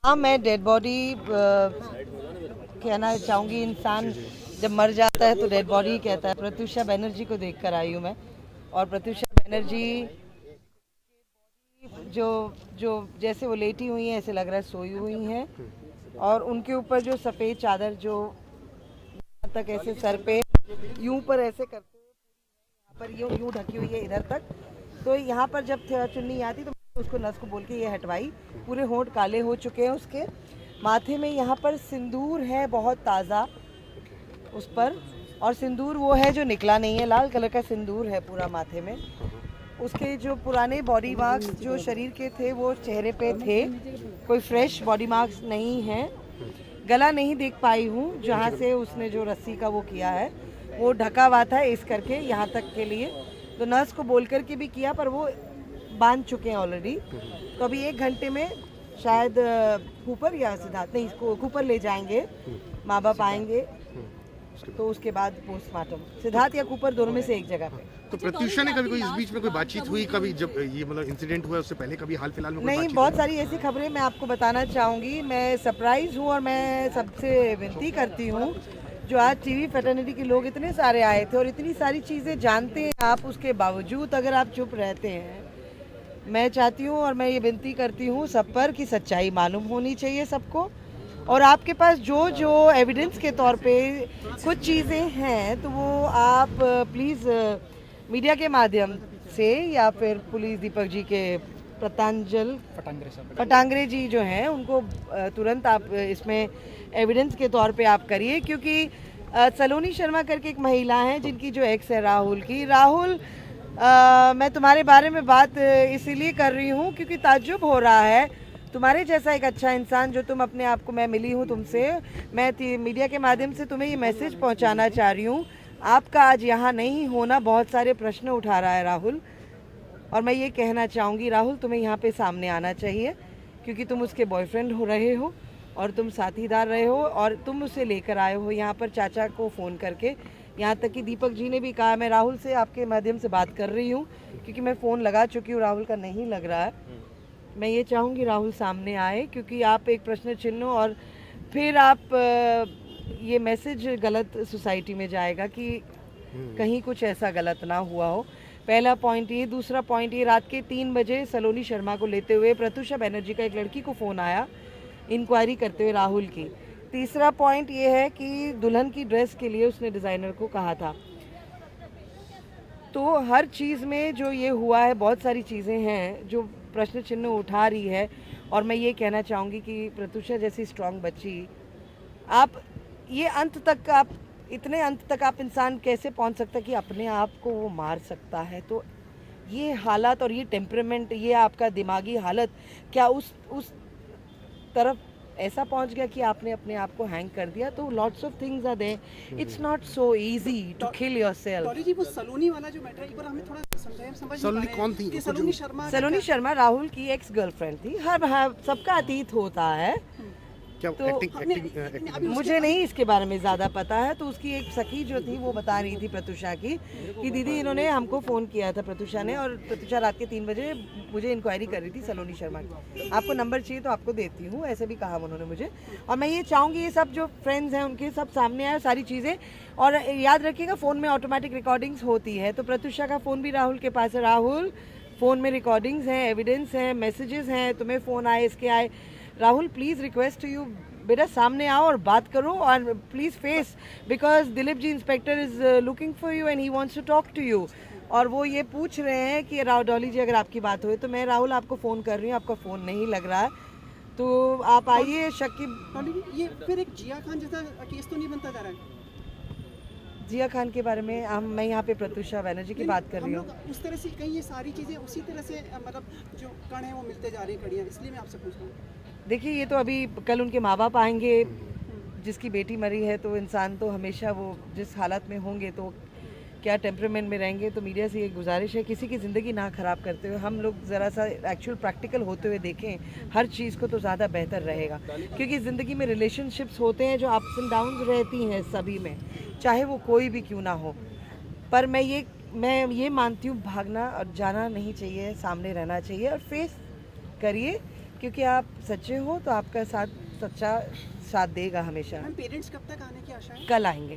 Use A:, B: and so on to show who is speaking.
A: हाँ, मैं dead body कहना चाहूँगी। इंसान जब मर जाता है तो डेड बॉडी ही कहता है। प्रत्युषा बनर्जी को देखकर आई हूँ मैं, और प्रत्युषा बनर्जी जो जो जैसे वो लेटी हुई हैं ऐसे लग रहा है सोई हुई हैं, और उनके ऊपर जो सफ़ेद चादर जो यहाँ तक ऐसे सर पे यूं पर ऐसे करते हुए यहाँ पर यूं ढकी हुई है इधर तक। तो यहाँ पर जब चुन्नी आती तो मैंने उसको नस को बोल के ये हटवाई। पूरे होंठ काले हो चुके हैं उसके। माथे में यहाँ पर सिंदूर है बहुत ताज़ा उस पर, और सिंदूर वो है जो निकला नहीं है, लाल कलर का सिंदूर है पूरा माथे में। उसके जो पुराने बॉडी मार्क्स जो शरीर के थे वो चेहरे पे थे, कोई फ्रेश बॉडी मार्क्स नहीं है। गला नहीं देख पाई हूँ, जहाँ से उसने जो रस्सी का वो किया है वो ढका हुआ था इस करके यहाँ तक के लिए। तो नर्स को बोल करके भी किया पर वो बांध चुके हैं ऑलरेडी। तो अभी 1 घंटे में शायद कूपर या सिद्धार्थ नहीं, इसको कूपर ले जाएंगे, माँ बाप आएंगे तो उसके बाद पोस्टमार्टम सिद्धार्थ या कूपर दोनों में से एक जगह पे।
B: तो प्रत्युषा ने कभी कोई इस बीच में कोई बातचीत हुई, कभी जब ये मतलब इंसिडेंट हुआ उससे पहले कभी हाल फिलहाल में कोई
A: नहीं, बहुत सारी ऐसी खबरें मैं आपको बताना चाहूँगी। मैं सरप्राइज हूँ और मैं सबसे विनती करती हूँ, जो आज टीवी फैटर्निटी के लोग इतने सारे आए थे और इतनी सारी चीज़ें जानते हैं आप, उसके बावजूद अगर आप चुप रहते हैं, मैं चाहती हूँ और मैं ये विनती करती हूँ सब पर कि सच्चाई मालूम होनी चाहिए सबको। और आपके पास जो जो एविडेंस के तौर पे कुछ चीज़ें हैं तो वो आप प्लीज़ मीडिया के माध्यम से या फिर पुलिस दीपक जी के पटांगरे जी जो हैं उनको तुरंत आप इसमें एविडेंस के तौर पे आप करिए। क्योंकि सलोनी शर्मा करके एक महिला है जिनकी जो एक्स है राहुल की, राहुल मैं तुम्हारे बारे में बात इसीलिए कर रही हूँ क्योंकि ताज्जुब हो रहा है, तुम्हारे जैसा एक अच्छा इंसान जो तुम अपने आप को, मैं मिली हूँ तुमसे, मैं मीडिया के माध्यम से तुम्हें ये मैसेज पहुँचाना चाह रही हूँ। आपका आज यहाँ नहीं होना बहुत सारे प्रश्न उठा रहा है राहुल, और मैं ये कहना चाहूँगी राहुल तुम्हें यहाँ पे सामने आना चाहिए क्योंकि तुम उसके बॉयफ्रेंड हो रहे हो और तुम साथीदार रहे हो और तुम उसे लेकर आए हो यहाँ पर चाचा को फ़ोन करके। यहाँ तक कि दीपक जी ने भी कहा, मैं राहुल से आपके माध्यम से बात कर रही हूँ क्योंकि मैं फ़ोन लगा चुकी हूँ, राहुल का नहीं लग रहा है। मैं ये चाहूँगी राहुल सामने आए क्योंकि आप एक प्रश्न चिन्ह हो और फिर आप ये मैसेज गलत सोसाइटी में जाएगा कि कहीं कुछ ऐसा गलत ना हुआ हो। पहला पॉइंट ये। दूसरा पॉइंट ये, रात के 3 बजे सलोनी शर्मा को लेते हुए प्रत्युषा बनर्जी का एक लड़की को फ़ोन आया इंक्वायरी करते हुए राहुल की। तीसरा पॉइंट ये है कि दुल्हन की ड्रेस के लिए उसने डिज़ाइनर को कहा था। तो हर चीज़ में जो ये हुआ है, बहुत सारी चीज़ें हैं जो प्रश्न चिन्ह उठा रही है। और मैं ये कहना चाहूँगी कि प्रत्युषा जैसी स्ट्रॉन्ग बच्ची, आप ये अंत तक, आप इतने अंत तक आप इंसान कैसे पहुँच सकता है कि अपने आप को वो मार सकता है। तो ये हालात और ये टेम्परामेंट, ये आपका दिमागी हालत क्या उस तरफ ऐसा पहुंच गया कि आपने अपने आप को हैंग कर दिया। तो lots of things are there, it's not so easy to kill yourself.
C: Dolly ji, वो सलोनी वाला जो मैटर एक बार हमें थोड़ा समझ
B: सलोनी कौन थी?
C: सलोनी
A: शर्मा राहुल की एक्स गर्लफ्रेंड थी। हर सबका अतीत होता है,
B: क्या
A: तो
B: एक्टिंग
A: मुझे नहीं इसके बारे में ज़्यादा पता है। तो उसकी एक सखी जो थी वो बता रही थी प्रत्युषा की कि दीदी इन्होंने हमको फ़ोन किया था प्रत्युषा ने, और प्रत्युषा रात के 3 बजे मुझे इंक्वायरी कर रही थी सलोनी शर्मा की। आपको नंबर चाहिए तो आपको देती हूँ, ऐसे भी कहा उन्होंने मुझे। और मैं ये चाहूँगी ये सब जो फ्रेंड्स हैं उनके सब सामने आए सारी चीज़ें। और याद रखिएगा फ़ोन में ऑटोमेटिक रिकॉर्डिंग्स होती है, तो प्रत्युषा का फ़ोन भी राहुल के पास है। राहुल, फ़ोन में रिकॉर्डिंग्स हैं, एविडेंस हैं, मैसेजेस हैं, तुम्हें फ़ोन आए इसके आए। Rahul please request to you, बेटा सामने आओ और बात करो और please face, because Dilip ji inspector is looking for you and he wants to talk to you. और वो ये पूछ रहे हैं कि डॉली जी अगर आपकी बात हुई तो मैं राहुल आपको फ़ोन कर रही हूँ, आपका फ़ोन नहीं लग रहा है, तो आप आइए।
C: डॉली ये फिर एक जिया खान जैसा केस तो नहीं बनता जा रहा है?
A: जिया खान के बारे में मैं यहाँ पे प्रत्युषा बनर्जी की बात कर रही हूँ।
C: उस तरह से कहीं ये सारी चीज़ें उसी तरह से मतलब जो कण है वो मिलते जा रही हैं कड़ियाँ, इसलिए मैं आपसे पूछ रहा हूँ।
A: देखिए ये तो अभी कल उनके माँ बाप आएंगे, जिसकी बेटी मरी है तो इंसान तो हमेशा वो जिस हालत में होंगे तो क्या टेम्परामेंट में रहेंगे। तो मीडिया से एक गुजारिश है, किसी की ज़िंदगी ना ख़राब करते हुए हम लोग ज़रा सा एक्चुअल प्रैक्टिकल होते हुए देखें हर चीज़ को, तो ज़्यादा बेहतर रहेगा। क्योंकि ज़िंदगी में रिलेशनशिप्स होते हैं जो अप्स एंड डाउन्स रहती हैं सभी में, चाहे वो कोई भी क्यों ना हो। पर मैं ये मानती हूँ भागना और जाना नहीं चाहिए, सामने रहना चाहिए और फेस करिए क्योंकि आप सच्चे हो तो आपका साथ सच्चा साथ देगा हमेशा।
C: मैम पेरेंट्स कब तक आने की आशा है?
A: कल आएंगे।